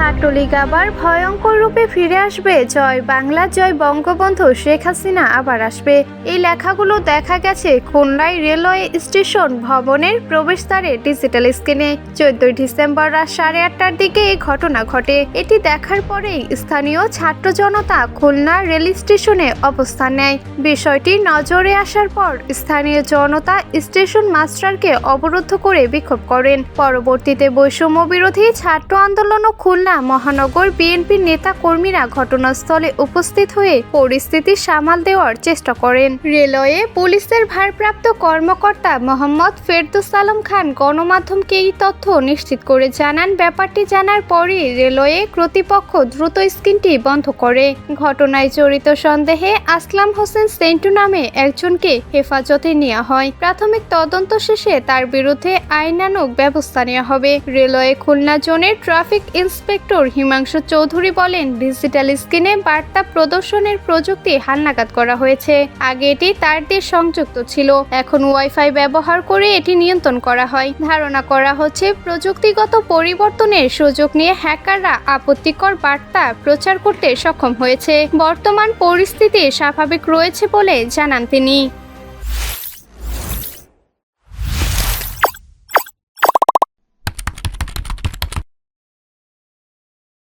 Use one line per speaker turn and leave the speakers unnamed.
ছাত্রলীগ আবার ভয়ঙ্কর রূপে ফিরে আসবে, জয় বাংলা, জয় বঙ্গবন্ধু, শেখ হাসিনা আবার আসবে। এই লেখাগুলো দেখা গেছে খুলনায় রেলওয়ে স্টেশন ভবনের প্রবেশদ্বারে ডিজিটাল স্ক্রিনে। 14 ডিসেম্বর রাত 8:30টার দিকে এই ঘটনা ঘটে। এটি দেখার পরেই স্থানীয় ছাত্র জনতা খুলনা রেল স্টেশনে অবস্থান নেয়। বিষয়টি নজরে আসার পর স্থানীয় জনতা স্টেশন মাস্টারকে অবরুদ্ধ করে বিক্ষোভ করেন। পরবর্তীতে বৈষম্য বিরোধী ছাত্র আন্দোলন ও খুলনা মহানগর বিএনপির নেতা কর্মীরা ঘটনাস্থলে উপস্থিত হয়ে পরিস্থিতি সামাল দেওয়ার চেষ্টা করেন। রেলওয়ে পুলিশের ভারপ্রাপ্ত কর্মকর্তা মোহাম্মদ ফেরদৌস আলম খান গণমাধ্যমকে এই তথ্য নিশ্চিত করে জানান, ব্যাপারটি জানার পরই রেলওয়ে কর্তৃপক্ষ দ্রুত স্ক্রিনটি বন্ধ করে। ঘটনায় জড়িত সন্দেহে আসলাম হোসেন সেন্টু নামে একজনকে হেফাজতে নেওয়া হয়। প্রাথমিক তদন্ত শেষে তার বিরুদ্ধে আইনানুগ ব্যবস্থা নেওয়া হবে। রেলওয়ে খুলনা জোনের ট্রাফিক ইন্সপেক্টর হিমাংশু চৌধুরী বলেন, ডিজিটাল স্ক্রিনে বার্তা প্রদর্শনের প্রযুক্তি হালনাগাদ করা হয়েছে। আগে এটি তার দিয়ে সংযুক্ত ছিল, এখন ওয়াইফাই ব্যবহার করে এটি নিয়ন্ত্রণ করা হয়। ধারণা করা হচ্ছে প্রযুক্তিগত পরিবর্তনের সুযোগ নিয়ে হ্যাকাররা আপত্তিকর বার্তা প্রচার করতে সক্ষম হয়েছে। বর্তমান পরিস্থিতি স্বাভাবিক রয়েছে বলে জানান তিনি।